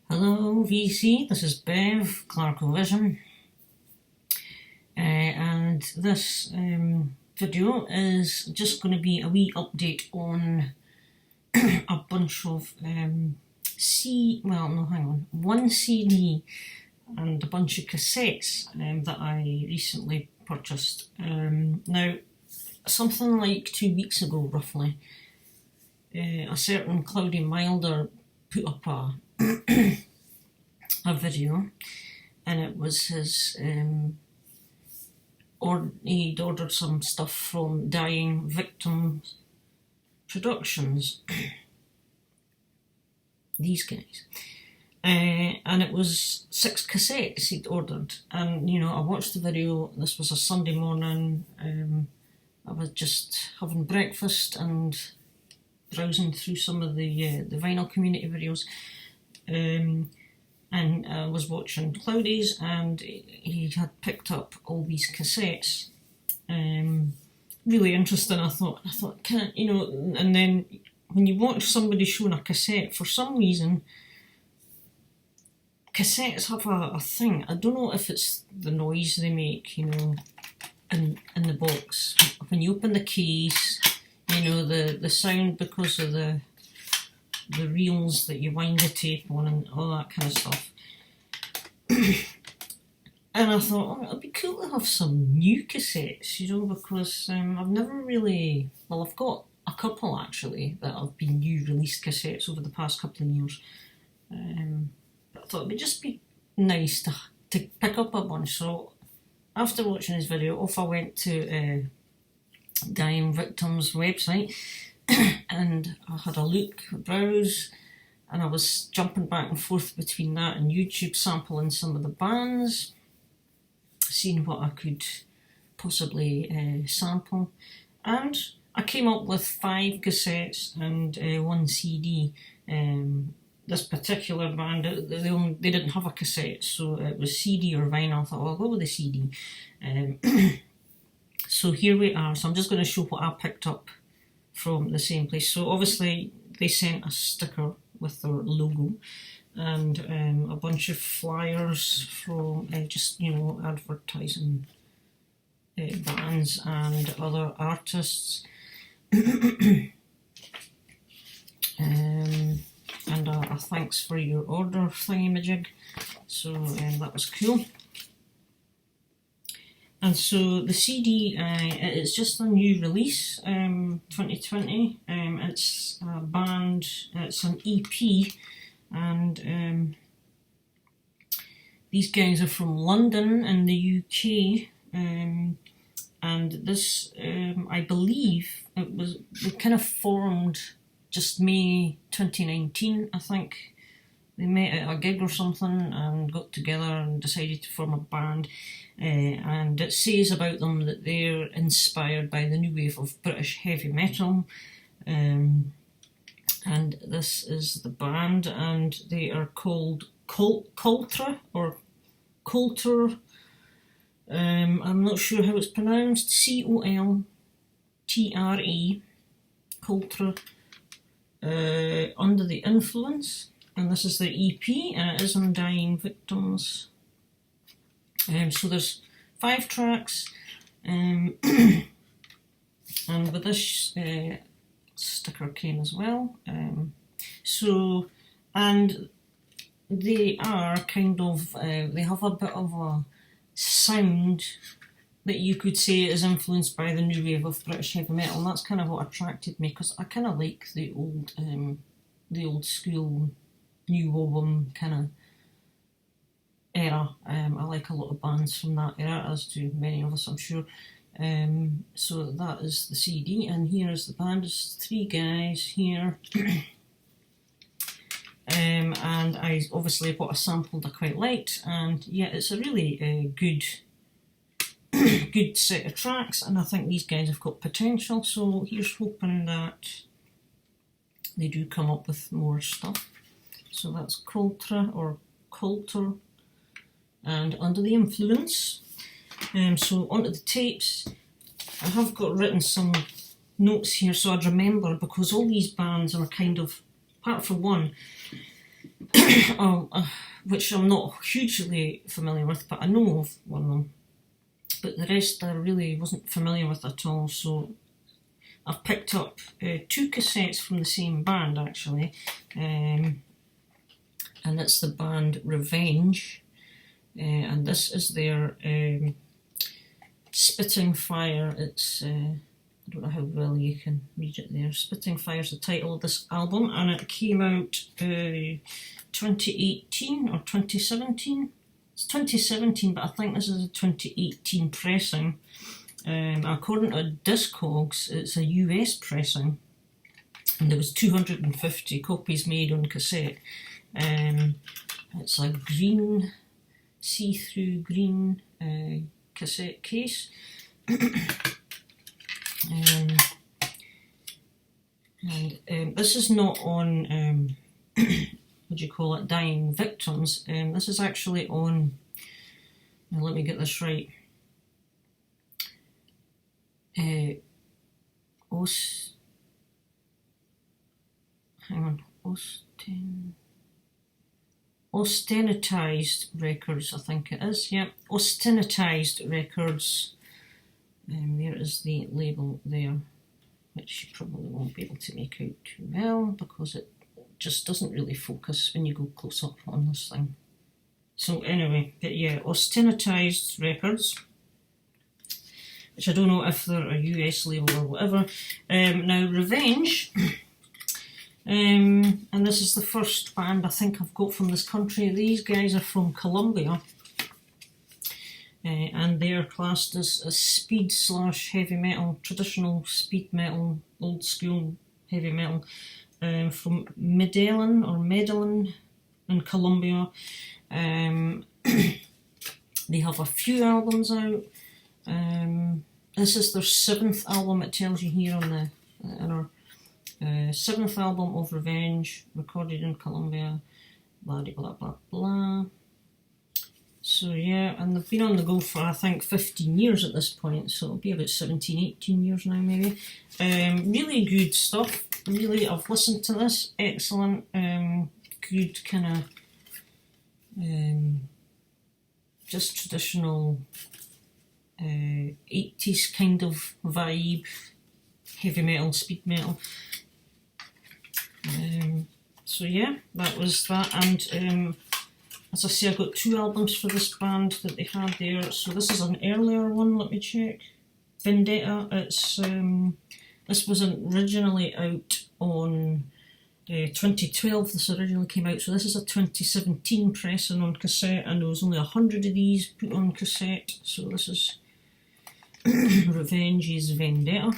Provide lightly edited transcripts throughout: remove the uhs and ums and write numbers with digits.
Hello VC, this is Bev, Clarkovision, and this video is just going to be a wee update on a bunch of one CD and a bunch of cassettes that I recently purchased. Now, something like 2 weeks ago roughly, a certain Cloudy Milder put up a video, and it was his he'd ordered some stuff from Dying Victims Productions, these guys, and it was 6 cassettes he'd ordered. And I watched the video. This was a Sunday morning. I was just having breakfast and browsing through some of the vinyl community videos, and I was watching Cloudy's, and he had picked up all these cassettes. Really interesting. I thought, and then when you watch somebody showing a cassette, for some reason, cassettes have a thing. I don't know if it's the noise they make, in the box. When you open the case, the sound because of the reels that you wind the tape on and all that kind of stuff. And I thought, it'd be cool to have some new cassettes, because I've never really, I've got a couple actually that have been new released cassettes over the past couple of years. But I thought it would just be nice to pick up a bunch. So after watching this video, off I went to Dying Victims website, and I had a look, a browse, and I was jumping back and forth between that and YouTube, sampling some of the bands, seeing what I could possibly sample, and I came up with 5 cassettes and 1 CD. This particular band, they didn't have a cassette, so it was CD or vinyl. I thought, I'll go with the CD. So here we are. So I'm just going to show what I picked up from the same place. So obviously they sent a sticker with their logo, and a bunch of flyers from advertising bands and other artists, and a thanks for your order thingamajig. So that was cool. And so the CD, it's just a new release, 2020. It's a band, it's an EP, and these guys are from London in the UK. And this, I believe, they kind of formed just May 2019, I think. They met at a gig or something and got together and decided to form a band. And it says about them that they're inspired by the new wave of British heavy metal. And this is the band, and they are called Coltre or Colter. I'm not sure how it's pronounced. Coltre. Coltre. Under the Influence. And this is the EP, and it is on Dying Victims. So there's 5 tracks, and with this sticker came as well. And they are kind of, they have a bit of a sound that you could say is influenced by the new wave of British heavy metal, and that's kind of what attracted me, because I kind of like the old school new album kind of era. I like a lot of bands from that era, as do many of us, I'm sure. So that is the CD, and here is the band. There's 3 guys here. And I obviously what I sampled I quite liked, and yeah, it's a really good set of tracks, and I think these guys have got potential, so here's hoping that they do come up with more stuff. So that's Coltre or Colter, and Under the Influence. So onto the tapes. I have got written some notes here so I'd remember, because all these bands are kind of, apart from one, which I'm not hugely familiar with, but I know of one of them. But the rest I really wasn't familiar with at all, so I've picked up 2 cassettes from the same band actually, and it's the band Revenge, and this is their Spitting Fire. It's I don't know how well you can read it there. Spitting Fire is the title of this album, and it came out 2018 or 2017. It's 2017, but I think this is a 2018 pressing. According to Discogs, it's a US pressing, and there was 250 copies made on cassette. It's a green, see-through green cassette case. This is not on what do you call it, Dying Victims. This is actually on, now let me get this right, Austenitized Records, I think it is, yeah, Austenitized Records. There is the label there, which you probably won't be able to make out too well because it just doesn't really focus when you go close up on this thing. So anyway, but yeah, Austenitized Records, which I don't know if they're a US label or whatever. Now Revenge, and this is the first band I think I've got from this country. These guys are from Colombia, and they are classed as a speed / heavy metal, traditional speed metal, old school heavy metal, from Medellin in Colombia. They have a few albums out. This is their 7th album, it tells you here on the inner. 7th album of Revenge, recorded in Colombia, blah blah blah blah. So yeah, and they've been on the go for I think 15 years at this point, so it'll be about 17, 18 years now maybe. Really good stuff, really, I've listened to this, excellent, good kind of just traditional 80s kind of vibe, heavy metal, speed metal. So yeah, that was that, and as I say, I got 2 albums for this band that they had there. So this is an earlier one, let me check. Vendetta, it's this was originally out on 2012, this originally came out, so this is a 2017 pressing on cassette, and there was only 100 of these put on cassette, so this is Revenge's Vendetta.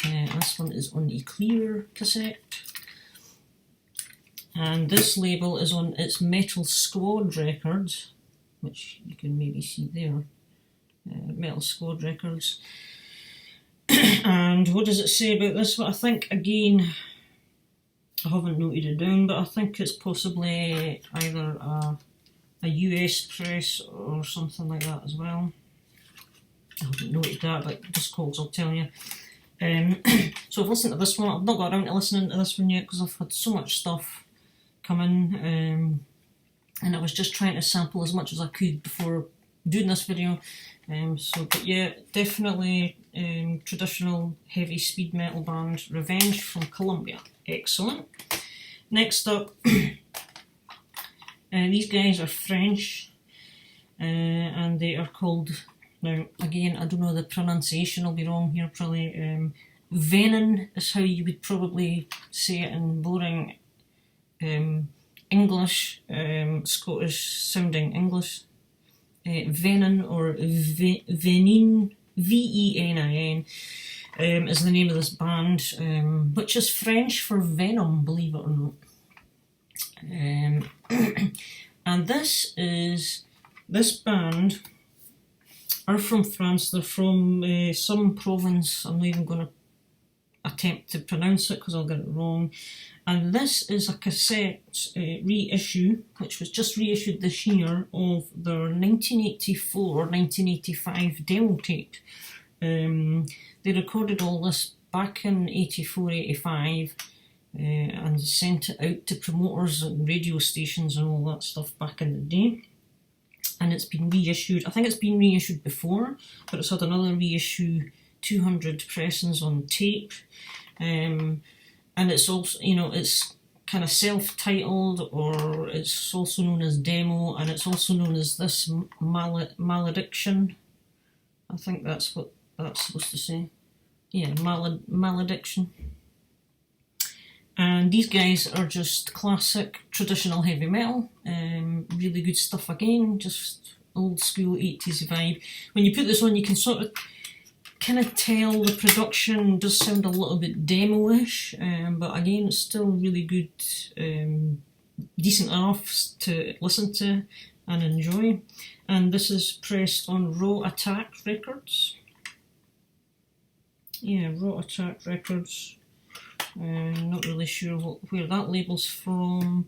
This one is on a clear cassette, and this label is on its Metal Squad Records, which you can maybe see there, Metal Squad Records. And what does it say about this? Well, I think, again, I haven't noted it down, but I think it's possibly either a US press or something like that as well. I haven't noted that, but Discogs will tell you. So I've listened to this one. I've not got around to listening to this one yet because I've had so much stuff come in, and I was just trying to sample as much as I could before doing this video. But yeah, definitely traditional heavy speed metal band Revenge from Colombia. Excellent. Next up, these guys are French, and they are called, now again I don't know, the pronunciation will be wrong here probably, Venin is how you would probably say it in boring English, Scottish sounding English. Venin or Venin, Venin, is the name of this band, which is French for venom, believe it or not. And this band are from France. They're from some province, I'm not even going to attempt to pronounce it because I'll get it wrong. And this is a cassette reissue, which was just reissued this year, of their 1984-1985 demo tape. They recorded all this back in 84-85, and sent it out to promoters and radio stations and all that stuff back in the day. And it's been reissued. I think it's been reissued before, but it's had another reissue, 200 pressings on tape. And it's also, you know, it's kind of self-titled, or it's also known as Demo, and it's also known as This Malediction. I think that's what that's supposed to say. Yeah, Malediction. And these guys are just classic traditional heavy metal, really good stuff again, just old school 80s vibe. When you put this on, you can sort of kind of tell the production does sound a little bit demo-ish, but again it's still really good, decent enough to listen to and enjoy. And this is pressed on Raw Attack Records. Yeah, Raw Attack Records. Not really sure where that label's from.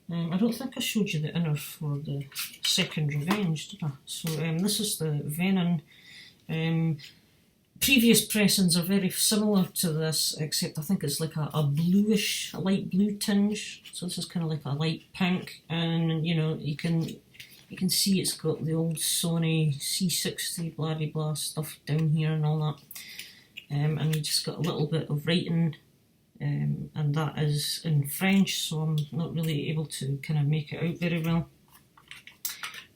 I don't think I showed you the inner for the second Revenge, did I? So this is the Venom. Previous pressings are very similar to this, except I think it's like a bluish, a light blue tinge. So this is kind of like a light pink, and you know you can see it's got the old Sony C60 blah blah blah stuff down here and all that. And you just got a little bit of writing. And that is in French, so I'm not really able to kind of make it out very well.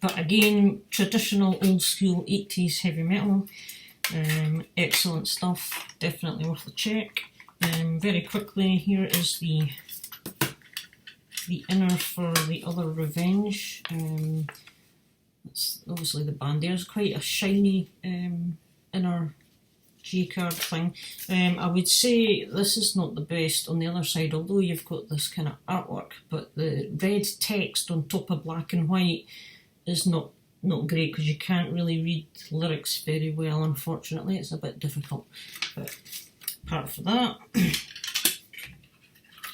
But again, traditional old school 80s heavy metal, excellent stuff, definitely worth a check. Very quickly, here is the inner for the other Revenge. That's obviously the band. There's quite a shiny inner G-card thing. I would say this is not the best on the other side, although you've got this kind of artwork, but the red text on top of black and white is not great, because you can't really read lyrics very well, unfortunately. It's a bit difficult, but apart from that,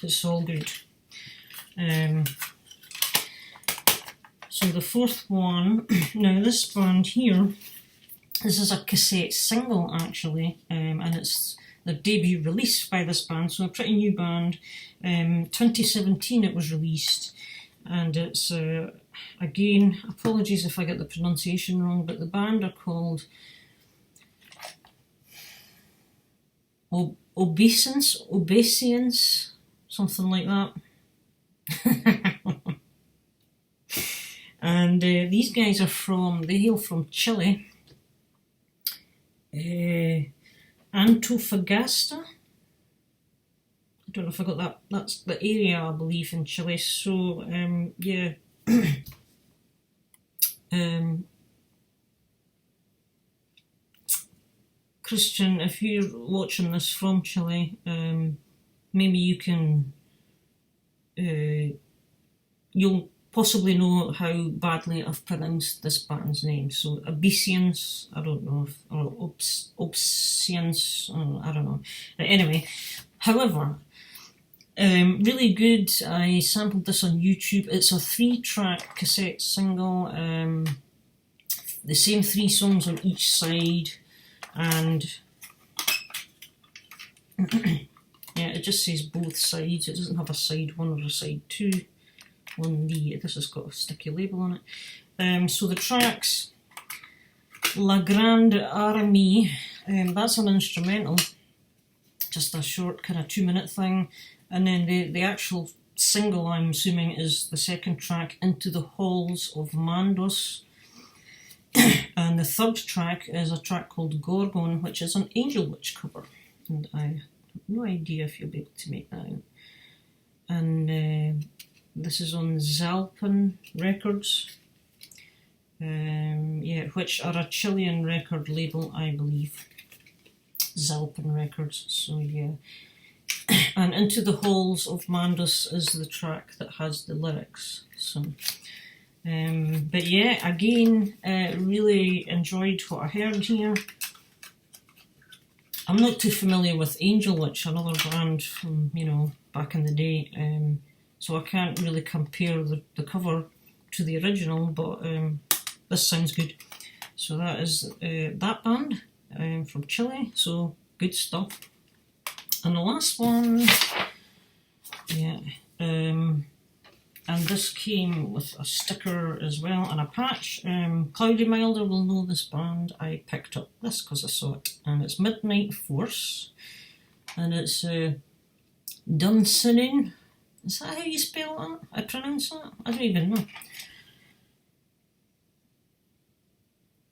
it's all good. So the fourth one, now this band here, this is a cassette single actually, and it's the debut release by this band, so a pretty new band. 2017 it was released, and it's, again, apologies if I get the pronunciation wrong, but the band are called Obeisance, something like that. And these guys are they hail from Chile. Antofagasta. I don't know if I got that. That's the area, I believe, in Chile. So yeah. Christian, if you're watching this from Chile, maybe you can. You'll possibly know how badly I've pronounced this band's name. So Obeisance, I don't know, or Obscience, I don't know. But anyway, however, really good. I sampled this on YouTube. It's a 3-track cassette single, the same 3 songs on each side, and yeah, it just says both sides. It doesn't have a side 1 or a side 2. This has got a sticky label on it. So the tracks, La Grande Armée, that's an instrumental, just a short kind of 2-minute thing, and then the actual single, I'm assuming, is the second track, Into the Halls of Mandos, and the third track is a track called Gorgon, which is an Angel Witch cover, and I have no idea if you'll be able to make that out. And this is on Zalpen Records, yeah, which are a Chilean record label, I believe. Zalpen Records, so yeah. And Into the Halls of Mandos is the track that has the lyrics. So, but yeah, again, really enjoyed what I heard here. I'm not too familiar with Angel Witch, another band from, you know, back in the day. So I can't really compare the cover to the original, but this sounds good. So that is that band from Chile, so good stuff. And the last one, Yeah. And this came with a sticker as well and a patch. Cloudy Milder will know this band. I picked up this because I saw it. And it's Midnight Force. And it's Dunsinin. Is that how you spell that? I pronounce that? I don't even know.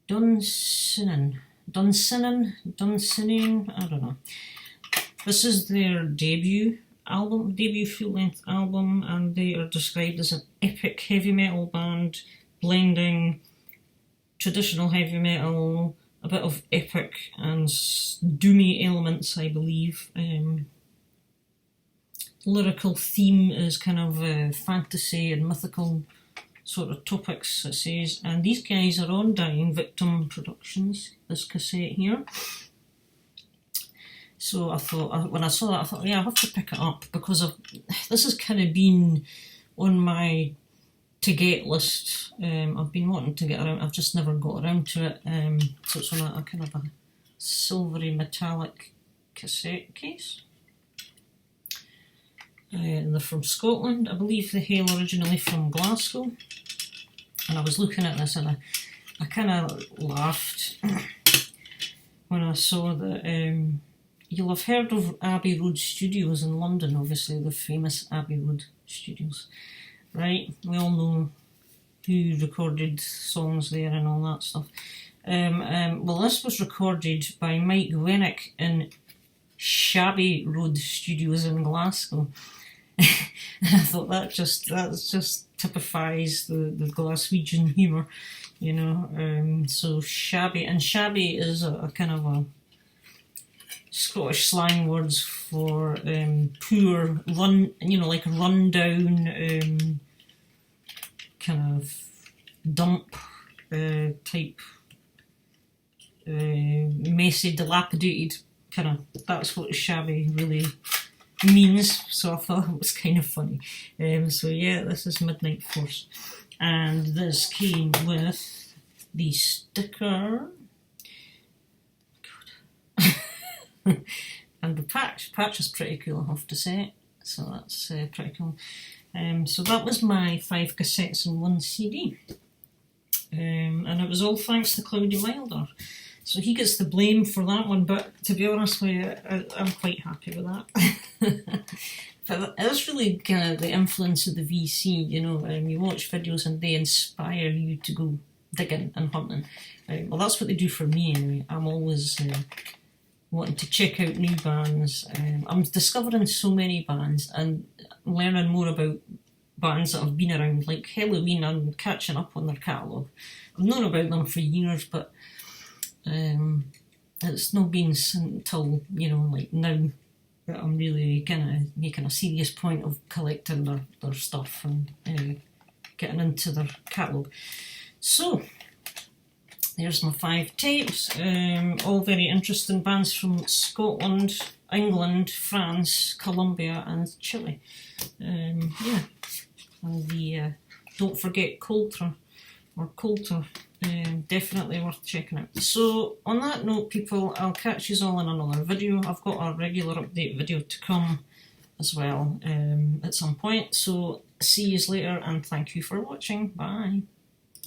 Dunsinin, I don't know. This is their debut full-length album, and they are described as an epic heavy metal band, blending traditional heavy metal, a bit of epic and doomy elements, I believe. Lyrical theme is kind of fantasy and mythical sort of topics, it says, and these guys are on Dying Victim Productions, this cassette here. So I thought, when I saw that, I thought, yeah, I have to pick it up, because this has kind of been on my to-get list. I've been wanting to get around, I've just never got around to it. So it's on a kind of a silvery metallic cassette case. And they're from Scotland. I believe they hail originally from Glasgow. And I was looking at this and I kind of laughed when I saw that. You'll have heard of Abbey Road Studios in London, obviously, the famous Abbey Road Studios, right? We all know who recorded songs there and all that stuff. Well, this was recorded by Mike Wennick in Shabby Road Studios in Glasgow. And I thought that just typifies the Glaswegian humour, you know. So shabby is a kind of a Scottish slang words for poor, like a rundown, kind of dump type, messy, dilapidated kind of. That's what shabby really means. So I thought it was kind of funny. So yeah, this is Midnight Force, and this came with the sticker. And the patch is pretty cool, I have to say. So that's pretty cool. So that was my 5 cassettes and 1 CD. And it was all thanks to Cloudy Milder. So he gets the blame for that one, but to be honest with you, I'm quite happy with that. But it's really kind of the influence of the VC, you know. You watch videos and they inspire you to go digging and hunting. Well, that's what they do for me anyway. I'm always wanting to check out new bands. I'm discovering so many bands and learning more about bands that have been around, like Halloween. I'm catching up on their catalogue. I've known about them for years, but it's not been until, you know, like now that I'm really kind of making a serious point of collecting their stuff and getting into their catalogue. So there's my 5 tapes, all very interesting bands from Scotland, England, France, Colombia and Chile. Yeah, and the Don't Forget Coulter, definitely worth checking out. So on that note, people, I'll catch you all in another video. I've got a regular update video to come as well at some point. So see you later, and thank you for watching. Bye.